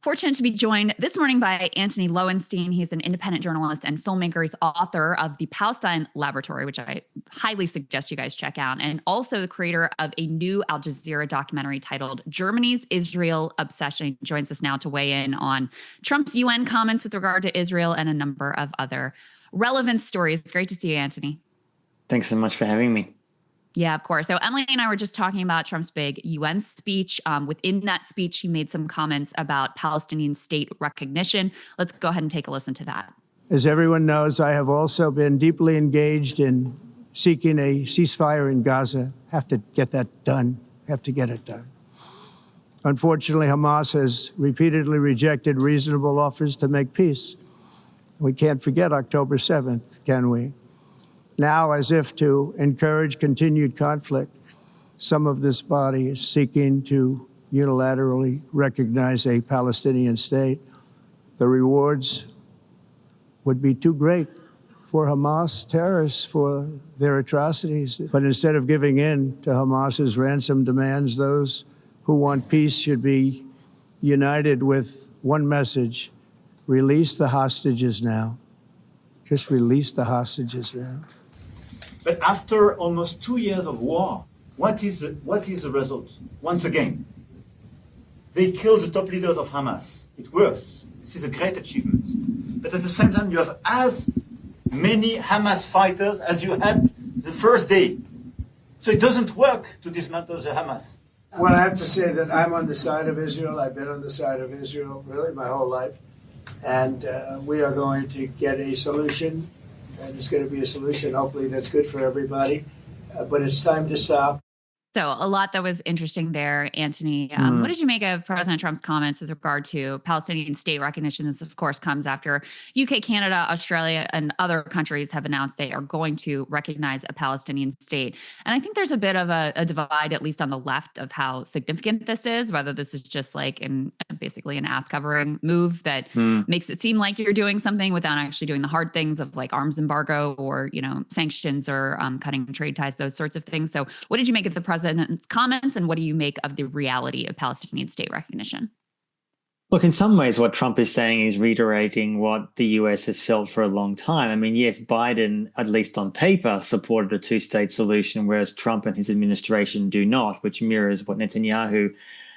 Fortunate to be joined this morning by Antony Lowenstein. He's an independent journalist and filmmaker. He's author of The Palestine Laboratory, which I highly suggest you guys check out, and also the creator of a new Al Jazeera documentary titled Germany's Israel Obsession. He joins us now to weigh in on Trump's UN comments with regard to Israel and a number of other relevant stories. Great to see you, Antony. Thanks so much for having me. Yeah, of course. So Emily and I were just talking about Trump's big UN speech. Within that speech, he made some comments about Palestinian state recognition. Let's go ahead and take a listen to that. As everyone knows, I have also been deeply engaged in seeking a ceasefire in Gaza. Have to get that done. Have to get it done. Unfortunately, Hamas has repeatedly rejected reasonable offers to make peace. We can't forget October 7th, can we? Now, as if to encourage continued conflict, some of this body is seeking to unilaterally recognize a Palestinian state. The rewards would be too great for Hamas terrorists for their atrocities. But instead of giving in to Hamas's ransom demands, those who want peace should be united with one message: release the hostages now. Just release the hostages now. But after almost 2 years of war, what is the result? Once again, they killed the top leaders of Hamas. It works. This is a great achievement. But at the same time, you have as many Hamas fighters as you had the first day. So it doesn't work to dismantle the Hamas. Well, I have to say that I'm on the side of Israel. I've been on the side of Israel really my whole life. And we are going to get a solution. And it's going to be a solution, hopefully, that's good for everybody. But it's time to stop. So a lot that was interesting there, Antony. What did you make of President Trump's comments with regard to Palestinian state recognition? This, of course, comes after UK, Canada, Australia, and other countries have announced they are going to recognize a Palestinian state. And I think there's a bit of a divide, at least on the left, of how significant this is, whether this is just like basically an ass covering move that makes it seem like you're doing something without actually doing the hard things of like arms embargo or, sanctions or cutting trade ties, those sorts of things. So what did you make of the president's comments, and what do you make of the reality of Palestinian state recognition? Look, in some ways, what Trump is saying is reiterating what the US has felt for a long time. I mean, yes, Biden, at least on paper, supported a two-state solution, whereas Trump and his administration do not, which mirrors what Netanyahu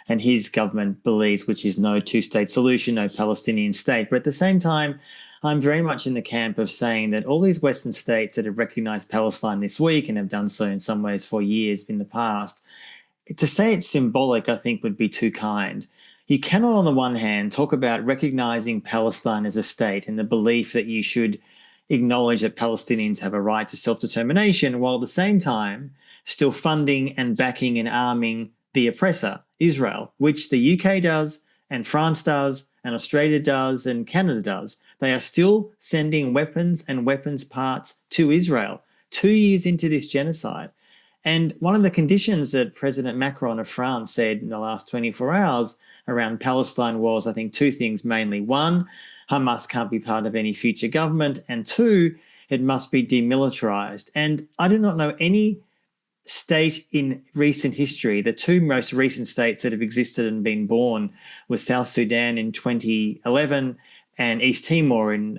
and his government believes, which is no two-state solution, no Palestinian state. But at the same time, I'm very much in the camp of saying that all these Western states that have recognized Palestine this week and have done so in some ways for years in the past, to say it's symbolic, I think, would be too kind. You cannot, on the one hand, talk about recognizing Palestine as a state and the belief that you should acknowledge that Palestinians have a right to self-determination, while at the same time still funding and backing and arming the oppressor, Israel, which the UK does and France does and Australia does and Canada does. They are still sending weapons and weapons parts to Israel 2 years into this genocide. And one of the conditions that President Macron of France said in the last 24 hours around Palestine was, I think, two things mainly. One, Hamas can't be part of any future government. And two, it must be demilitarized. And I do not know any state in recent history. The two most recent states that have existed and been born was South Sudan in 2011 and East Timor in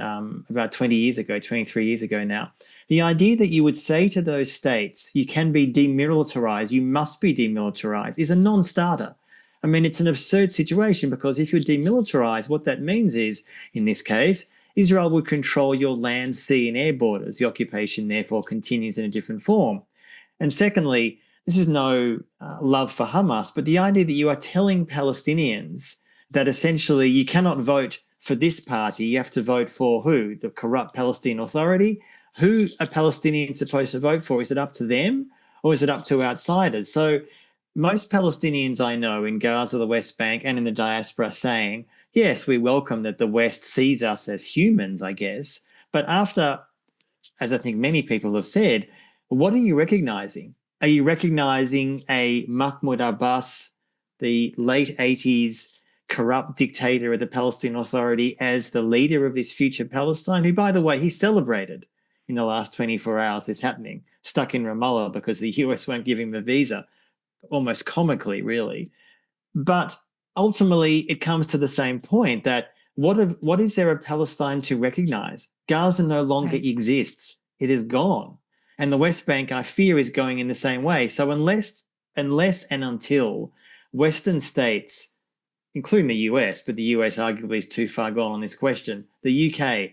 about 20 years ago, 23 years ago now. The idea that you would say to those states, you can be demilitarized, you must be demilitarized, is a non-starter. I mean, it's an absurd situation because if you're demilitarized, what that means is, in this case, Israel would control your land, sea, and air borders. The occupation, therefore, continues in a different form. And secondly, this is no love for Hamas, but the idea that you are telling Palestinians that essentially you cannot vote for this party, you have to vote for who? The corrupt Palestinian Authority? Who are Palestinians supposed to vote for? Is it up to them or is it up to outsiders? So most Palestinians I know in Gaza, the West Bank, and in the diaspora saying, yes, we welcome that the West sees us as humans, I guess. But after, as I think many people have said, what are you recognizing? Are you recognizing a Mahmoud Abbas, the late 80s corrupt dictator of the Palestinian Authority, as the leader of this future Palestine, who, by the way, he celebrated in the last 24 hours this happening, stuck in Ramallah because the US won't give him a visa, almost comically, really. But ultimately it comes to the same point that what is there of Palestine to recognize? Gaza no longer exists. It is gone. And the West Bank, I fear, is going in the same way. So unless and until Western states, including the US, but the US arguably is too far gone on this question, the UK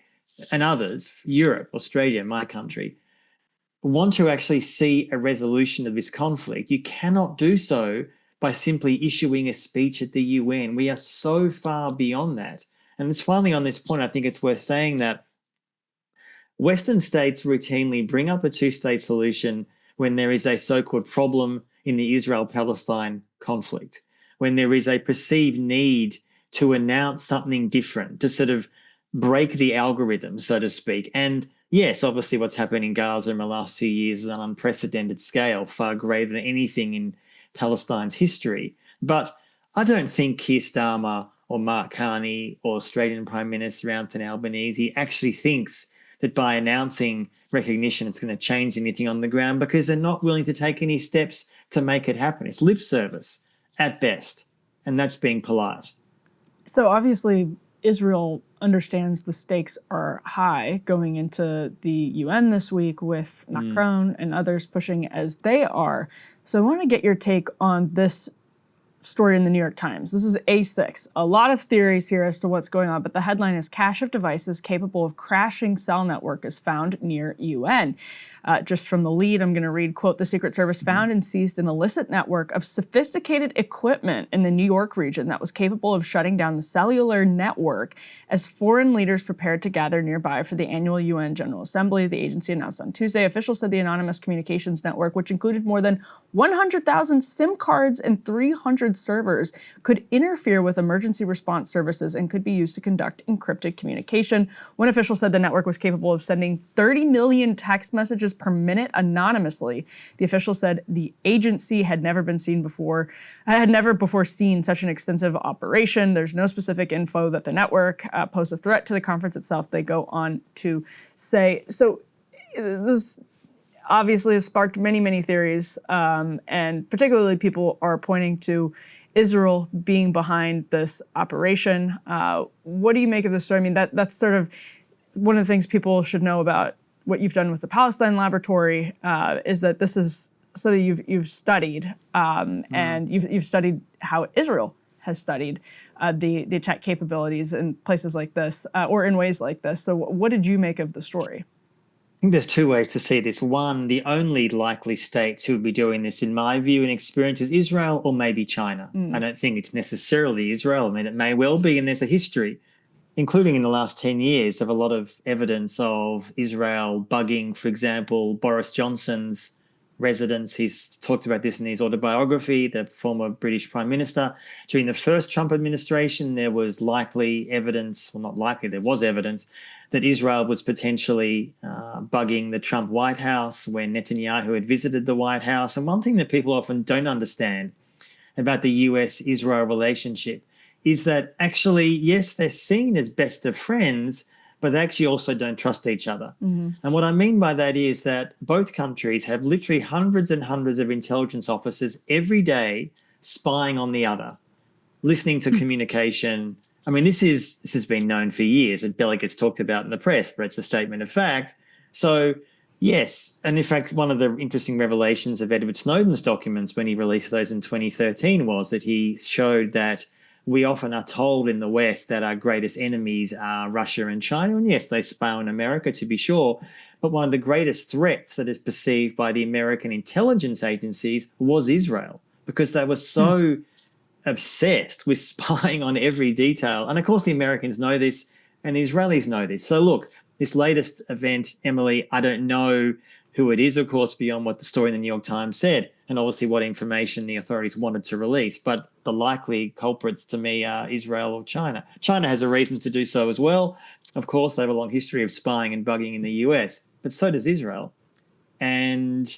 and others, Europe, Australia, my country, want to actually see a resolution of this conflict, you cannot do so by simply issuing a speech at the UN. We are so far beyond that. And it's finally on this point, I think it's worth saying that Western states routinely bring up a two-state solution when there is a so-called problem in the Israel-Palestine conflict, when there is a perceived need to announce something different, to sort of break the algorithm, so to speak. And yes, obviously what's happened in Gaza in the last 2 years is an unprecedented scale, far greater than anything in Palestine's history. But I don't think Keir Starmer or Mark Carney or Australian Prime Minister Anthony Albanese actually thinks that by announcing recognition it's going to change anything on the ground, because they're not willing to take any steps to make it happen. It's lip service at best, and that's being polite. So obviously Israel understands the stakes are high going into the UN this week with Macron and others pushing as they are. So I want to get your take on this story in the New York Times. This is A6. A lot of theories here as to what's going on, but the headline is cache of devices capable of crashing cell network is found near UN. Just from the lead, I'm going to read, quote, the Secret Service found and seized an illicit network of sophisticated equipment in the New York region that was capable of shutting down the cellular network as foreign leaders prepared to gather nearby for the annual UN General Assembly, the agency announced on Tuesday. Officials said the anonymous communications network, which included more than 100,000 SIM cards and 300 servers, could interfere with emergency response services and could be used to conduct encrypted communication. One official said the network was capable of sending 30 million text messages per minute anonymously. The official said the agency had never before seen such an extensive operation. There's no specific info that the network posed a threat to the conference itself, they go on to say. So this obviously has sparked many, many theories, and particularly people are pointing to Israel being behind this operation. What do you make of this story? I mean, that's sort of one of the things people should know about what you've done with the Palestine Laboratory, is that this is something you've studied, and you've studied how Israel has studied the tech capabilities in places like this, or in ways like this. So what did you make of the story? I think there's two ways to see this. One, the only likely states who would be doing this, in my view and experience, is Israel or maybe China. I don't think it's necessarily Israel. I mean, it may well be, and there's a history, including in the last 10 years, of a lot of evidence of Israel bugging, for example, Boris Johnson's residence. He's talked about this in his autobiography, the former British Prime Minister. During the first Trump administration, there was likely evidence, well, not likely, there was evidence that Israel was potentially bugging the Trump White House when Netanyahu had visited the White House. And one thing that people often don't understand about the US-Israel relationship is that actually, yes, they're seen as best of friends, but they actually also don't trust each other. And what I mean by that is that both countries have literally hundreds and hundreds of intelligence officers every day spying on the other, listening to communication. I mean, this has been known for years. It barely gets talked about in the press, but it's a statement of fact. So, yes, and in fact, one of the interesting revelations of Edward Snowden's documents when he released those in 2013 was that he showed that we often are told in the West that our greatest enemies are Russia and China. And yes, they spy on America, to be sure. But one of the greatest threats that is perceived by the American intelligence agencies was Israel, because they were so obsessed with spying on every detail. And of course, the Americans know this and the Israelis know this. So look, this latest event, Emily, I don't know who it is, of course, beyond what the story in the New York Times said, and obviously what information the authorities wanted to release. But the likely culprits to me are Israel or China. China has a reason to do so as well. Of course, they have a long history of spying and bugging in the US, but so does Israel. And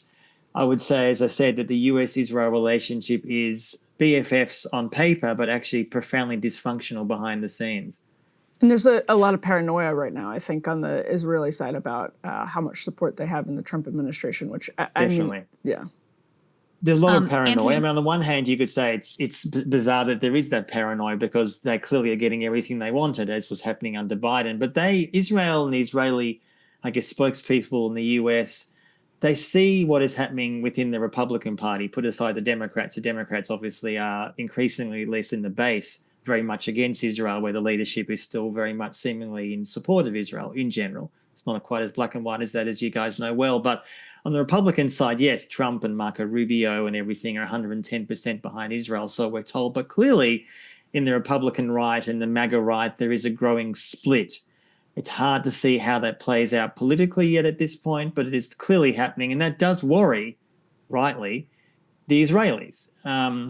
I would say, as I said, that the US-Israel relationship is BFFs on paper, but actually profoundly dysfunctional behind the scenes. And there's a lot of paranoia right now, I think, on the Israeli side about how much support they have in the Trump administration, which Definitely. Yeah. There's a lot of paranoia. Anthony- I mean, on the one hand, you could say it's bizarre that there is that paranoia because they clearly are getting everything they wanted, as was happening under Biden. But Israel and the Israeli, I guess, spokespeople in the US, they see what is happening within the Republican Party. Put aside the Democrats. The Democrats obviously are increasingly, at least in the base, very much against Israel, where the leadership is still very much seemingly in support of Israel in general. It's not quite as black and white as that, as you guys know well. But on the Republican side, yes, Trump and Marco Rubio and everything are 110% behind Israel, so we're told. But clearly, in the Republican right and the MAGA right, there is a growing split. It's hard to see how that plays out politically yet at this point, but it is clearly happening, and that does worry, rightly, the Israelis.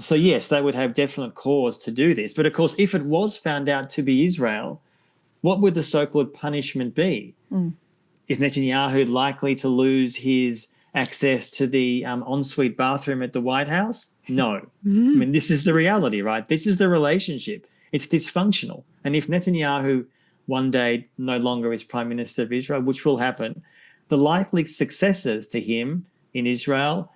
So, yes, they would have definite cause to do this. But, of course, if it was found out to be Israel, what would the so-called punishment be? Is Netanyahu likely to lose his access to the ensuite bathroom at the White House? No. I mean, this is the reality, right? This is the relationship. It's dysfunctional. And if Netanyahu one day no longer is Prime Minister of Israel, which will happen, the likely successors to him in Israel,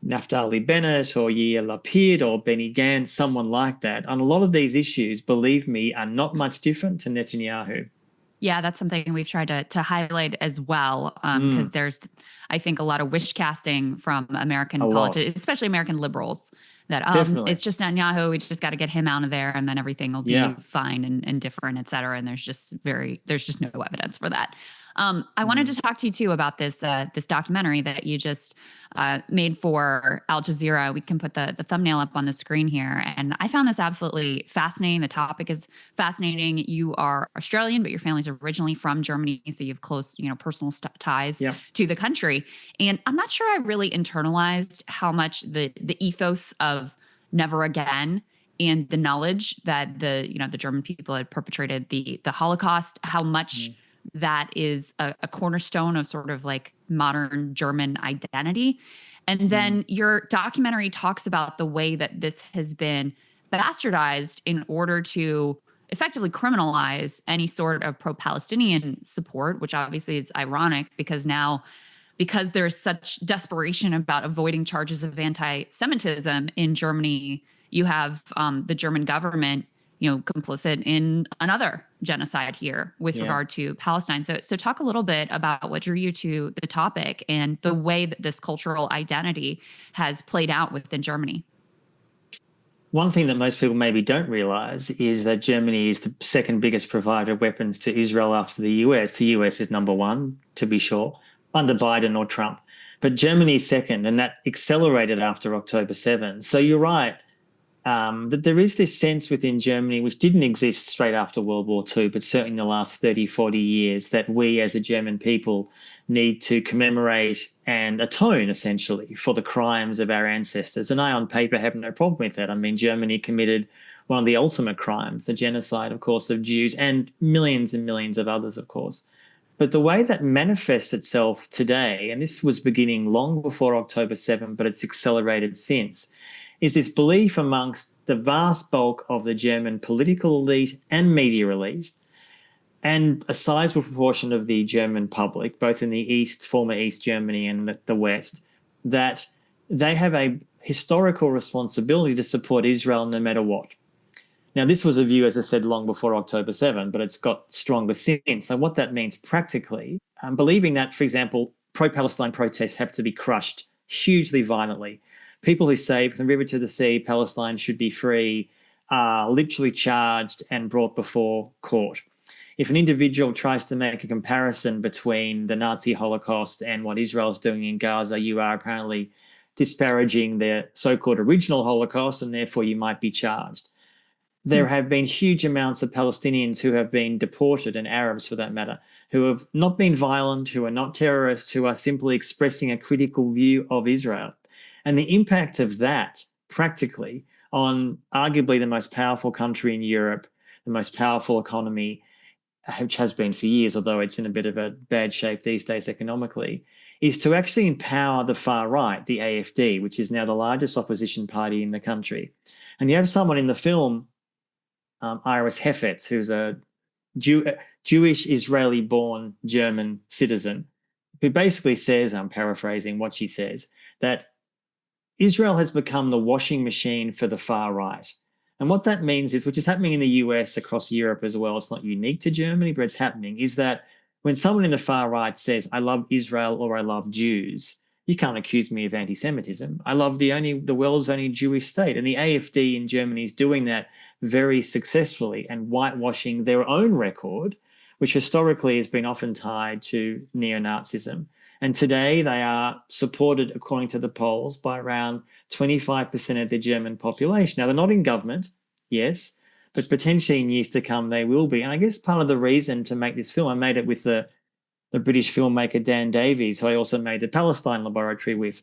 Naftali Bennett or Yair Lapid or Benny Gantz, someone like that, on a lot of these issues, believe me, are not much different to Netanyahu. Yeah, that's something we've tried to highlight as well, because there's, I think, a lot of wish casting from American politics, especially American liberals, that it's just Netanyahu, we just got to get him out of there, and then everything will be fine and different, et cetera. And there's just no evidence for that. I wanted to talk to you too about this documentary that you just made for Al Jazeera. We can put the thumbnail up on the screen here, and I found this absolutely fascinating. The topic is fascinating. You are Australian, but your family's originally from Germany, so you have close, personal ties to the country. And I'm not sure I really internalized how much the ethos of never again and the knowledge that the German people had perpetrated the Holocaust, how much that is a cornerstone of sort of like modern German identity. And then your documentary talks about the way that this has been bastardized in order to effectively criminalize any sort of pro-Palestinian support, which obviously is ironic because there's such desperation about avoiding charges of anti-Semitism in Germany, you have the German government complicit in another genocide here with regard to Palestine. So talk a little bit about what drew you to the topic and the way that this cultural identity has played out within Germany. One thing that most people maybe don't realize is that Germany is the second biggest provider of weapons to Israel after the US. The US is number one, to be sure, under Biden or Trump. But Germany is second, and that accelerated after October 7. So you're right. That there is this sense within Germany, which didn't exist straight after World War II, but certainly in the last 30, 40 years, that we as a German people need to commemorate and atone, essentially, for the crimes of our ancestors. And I, on paper, have no problem with that. I mean, Germany committed one of the ultimate crimes, the genocide, of course, of Jews and millions of others, of course. But the way that manifests itself today, and this was beginning long before October 7, but it's accelerated since, is this belief amongst the vast bulk of the German political elite and media elite, and a sizable proportion of the German public, both in the East, former East Germany, and the West, that they have a historical responsibility to support Israel no matter what. Now, this was a view, as I said, long before October 7, but it's got stronger since. So what that means practically, believing that, for example, pro-Palestine protests have to be crushed hugely violently. People who say from the river to the sea, Palestine should be free, are literally charged and brought before court. If an individual tries to make a comparison between the Nazi Holocaust and what Israel is doing in Gaza, you are apparently disparaging the so-called original Holocaust, and therefore you might be charged. There have been huge amounts of Palestinians who have been deported, and Arabs for that matter, who have not been violent, who are not terrorists, who are simply expressing a critical view of Israel. And the impact of that practically on arguably the most powerful country in Europe, the most powerful economy, which has been for years, although it's in a bit of a bad shape these days economically, is to actually empower the far right, the AfD, which is now the largest opposition party in the country. And you have someone in the film, Iris Hefetz, who's a Jewish Israeli-born German citizen, who basically says, I'm paraphrasing what she says, that Israel has become the washing machine for the far right. And what that means is, which is happening in the US, across Europe as well, it's not unique to Germany, but it's happening, is that when someone in the far right says, I love Israel or I love Jews, you can't accuse me of anti-Semitism. I love the world's only Jewish state. And the AfD in Germany is doing that very successfully and whitewashing their own record, which historically has been often tied to neo-Nazism. And today they are supported, according to the polls, by around 25% of the German population. Now, they're not in government, yes, but potentially in years to come they will be. And I guess part of the reason to make this film, I made it with the British filmmaker Dan Davies, who I also made the Palestine Laboratory with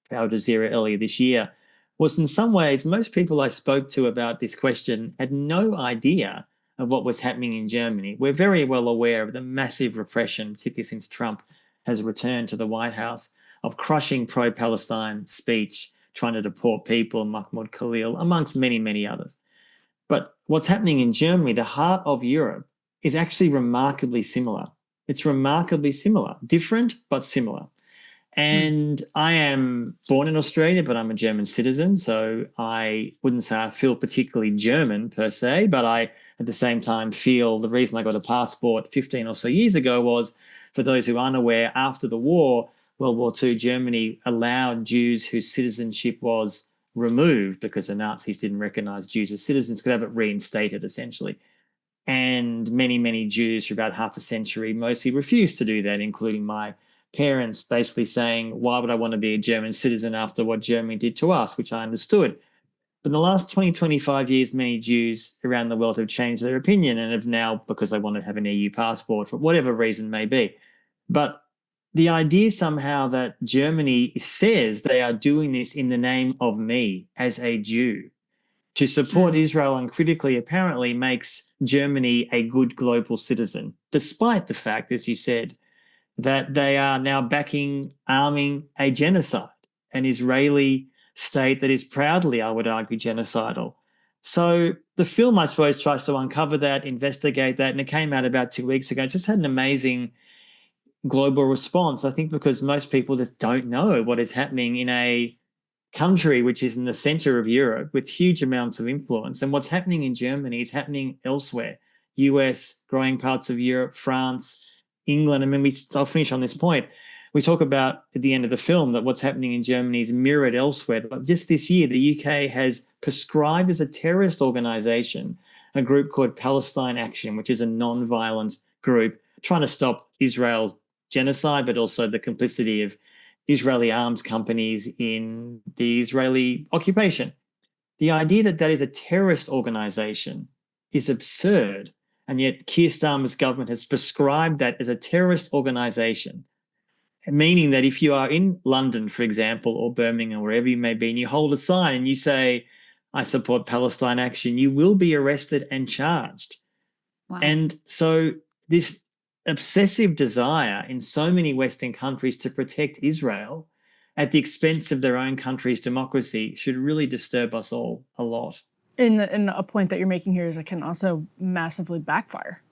for Al Jazeera earlier this year, was in some ways most people I spoke to about this question had no idea of what was happening in Germany. We're very well aware of the massive repression, particularly since Trump has returned to the White House, of crushing pro-Palestine speech, trying to deport people, Mahmoud Khalil, amongst many, many others. But what's happening in Germany, the heart of Europe, is actually remarkably similar. It's remarkably similar, different, but similar. And I am born in Australia, but I'm a German citizen. So I wouldn't say I feel particularly German per se, but I, at the same time, feel the reason I got a passport 15 or so years ago was, for those who aren't aware, after the war, World War II, Germany allowed Jews whose citizenship was removed because the Nazis didn't recognize Jews as citizens, could have it reinstated, essentially. And many, many Jews for about half a century mostly refused to do that, including my parents, basically saying, why would I want to be a German citizen after what Germany did to us, which I understood. But in the last 20, 25 years, many Jews around the world have changed their opinion and have now, because they want to have an EU passport for whatever reason may be. But the idea somehow that Germany says they are doing this in the name of me as a Jew to support Israel uncritically apparently makes Germany a good global citizen, despite the fact, as you said, that they are now arming a genocide, an Israeli state that is proudly, I would argue, genocidal. So the film, I suppose, tries to uncover that, investigate that, and it came out about 2 weeks ago. It just had an amazing global response, I think, because most people just don't know what is happening in a country which is in the center of Europe with huge amounts of influence. And what's happening in Germany is happening elsewhere. US, growing parts of Europe, France, England. I mean, I'll finish on this point. We talk about at the end of the film that what's happening in Germany is mirrored elsewhere. But just this year, the UK has prescribed as a terrorist organization a group called Palestine Action, which is a non-violent group trying to stop Israel's genocide, but also the complicity of Israeli arms companies in the Israeli occupation. The idea that that is a terrorist organization is absurd. And yet Keir Starmer's government has prescribed that as a terrorist organization, meaning that if you are in London, for example, or Birmingham, wherever you may be, and you hold a sign and you say, I support Palestine Action, you will be arrested and charged. Wow. And so this obsessive desire in so many Western countries to protect Israel at the expense of their own country's democracy should really disturb us all a lot. And a point that you're making here is it can also massively backfire.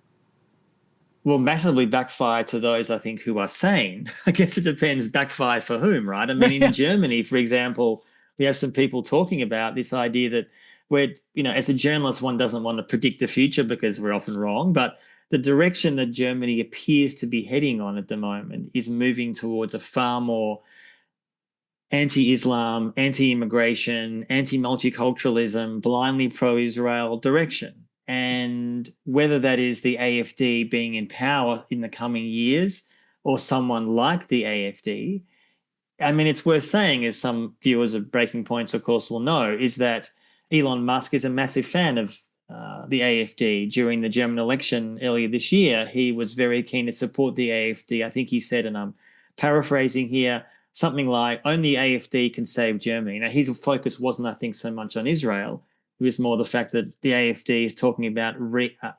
Well, massively backfire to those, I think, who are sane. I guess it depends, backfire for whom, right? I mean, in Germany, for example, we have some people talking about this idea that as a journalist, one doesn't want to predict the future because we're often wrong, but the direction that Germany appears to be heading on at the moment is moving towards a far more anti-Islam, anti-immigration, anti-multiculturalism, blindly pro-Israel direction. And whether that is the AfD being in power in the coming years or someone like the AfD, I mean, it's worth saying, as some viewers of Breaking Points, of course, will know, is that Elon Musk is a massive fan of the AfD. During the German election earlier this year, he was very keen to support the AfD. I think he said, and I'm paraphrasing here, something like, only AfD can save Germany. Now, his focus wasn't, I think, so much on Israel. It was more the fact that the AfD is talking about,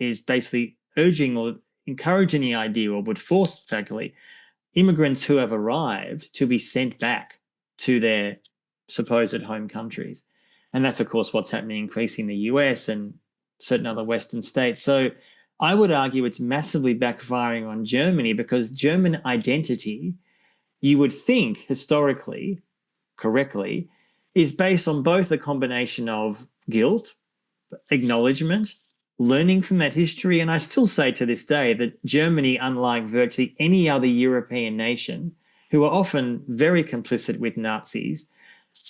is basically urging or encouraging the idea, or would force, faculty, immigrants who have arrived to be sent back to their supposed home countries. And that's, of course, what's happening increasingly in the US and certain other Western states. So I would argue it's massively backfiring on Germany, because German identity, you would think historically, correctly, is based on both a combination of guilt, acknowledgement, learning from that history. And I still say to this day that Germany, unlike virtually any other European nation, who are often very complicit with Nazis,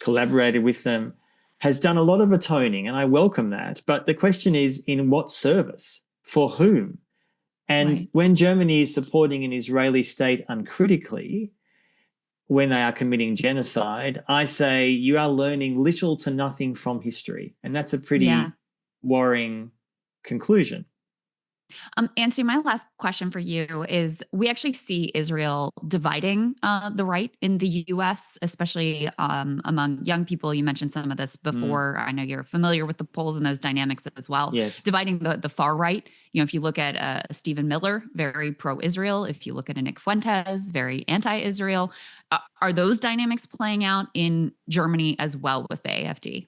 collaborated with them, has done a lot of atoning, and I welcome that. But the question is, in what service? For whom? And when Germany is supporting an Israeli state uncritically, when they are committing genocide, I say you are learning little to nothing from history. And that's a pretty worrying conclusion. Antony, my last question for you is, we actually see Israel dividing the right in the U.S., especially among young people. You mentioned some of this before. I know you're familiar with the polls and those dynamics as well. Yes. Dividing the far right. You know, if you look at Stephen Miller, very pro-Israel. If you look at a Nick Fuentes, very anti-Israel. Are those dynamics playing out in Germany as well with the AfD?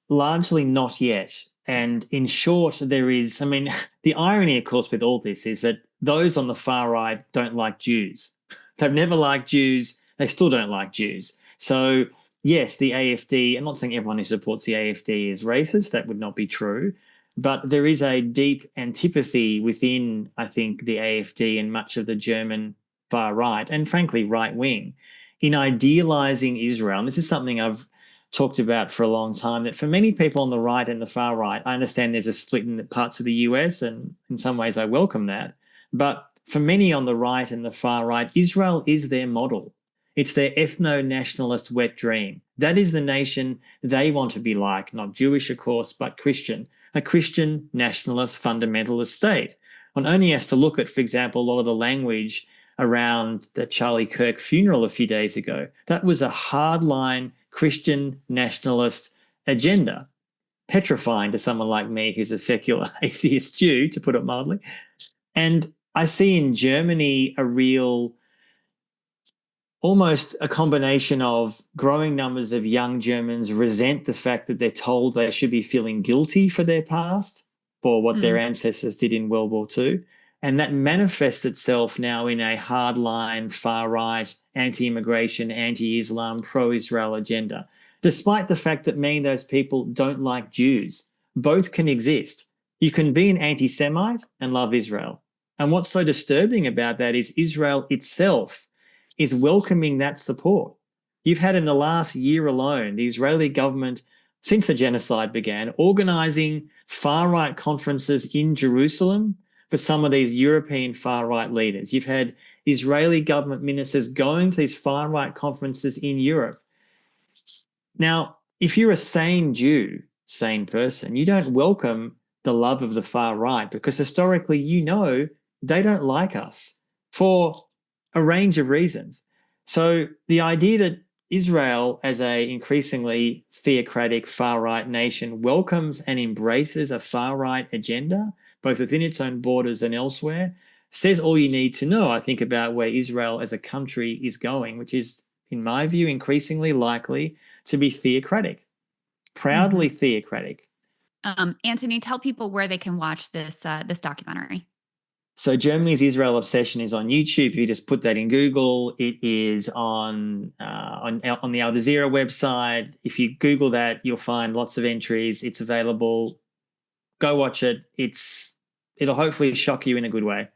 Largely not yet. And in short, there is, I mean, the irony, of course, with all this is that those on the far right don't like Jews. They've never liked Jews. They still don't like Jews. So, yes, the AfD, I'm not saying everyone who supports the AfD is racist. That would not be true. But there is a deep antipathy within, I think, the AfD and much of the German far right, and frankly, right wing, in idealizing Israel. And this is something I've talked about for a long time, that for many people on the right and the far right, I understand there's a split in parts of the US, and in some ways I welcome that. But for many on the right and the far right, Israel is their model. It's their ethno-nationalist wet dream. That is the nation they want to be like, not Jewish, of course, but Christian, a Christian nationalist fundamentalist state. One only has to look at, for example, a lot of the language around the Charlie Kirk funeral a few days ago. That was a hardline Christian nationalist agenda, petrifying to someone like me who's a secular atheist Jew, to put it mildly. And I see in Germany a real, almost a combination of growing numbers of young Germans resent the fact that they're told they should be feeling guilty for their past, for what their ancestors did in World War II. And that manifests itself now in a hardline, far-right, anti-immigration, anti-Islam, pro-Israel agenda, despite the fact that many of those people don't like Jews. Both can exist. You can be an anti-Semite and love Israel. And what's so disturbing about that is Israel itself is welcoming that support. You've had in the last year alone, the Israeli government, since the genocide began, organizing far-right conferences in Jerusalem for some of these European far-right leaders. You've had Israeli government ministers going to these far-right conferences in Europe. Now, if you're a sane Jew, sane person, you don't welcome the love of the far right, because historically you know they don't like us for a range of reasons. So the idea that Israel, as a increasingly theocratic far-right nation, welcomes and embraces a far-right agenda, both within its own borders and elsewhere, says all you need to know, I think, about where Israel as a country is going, which is, in my view, increasingly likely to be theocratic, proudly theocratic. Antony, tell people where they can watch this this documentary. So Germany's Israel Obsession is on YouTube. If you just put that in Google, it is on the Al Jazeera website. If you Google that, you'll find lots of entries. It's available. Go watch it. It'll hopefully shock you in a good way,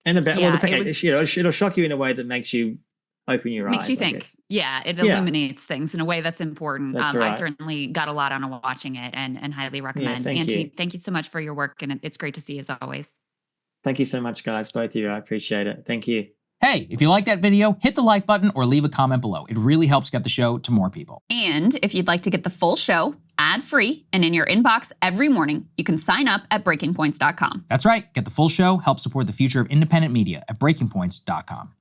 and it'll shock you in a way that makes you open your eyes. Makes you think. Yeah, it illuminates things in a way that's important. That's right. I certainly got a lot out of watching it, and highly recommend. Thank you so much for your work, and it's great to see you as always. Thank you so much, guys, both of you. I appreciate it. Thank you. Hey, if you like that video, hit the like button or leave a comment below. It really helps get the show to more people. And if you'd like to get the full show ad-free and in your inbox every morning, you can sign up at breakingpoints.com. That's right. Get the full show, help support the future of independent media at breakingpoints.com.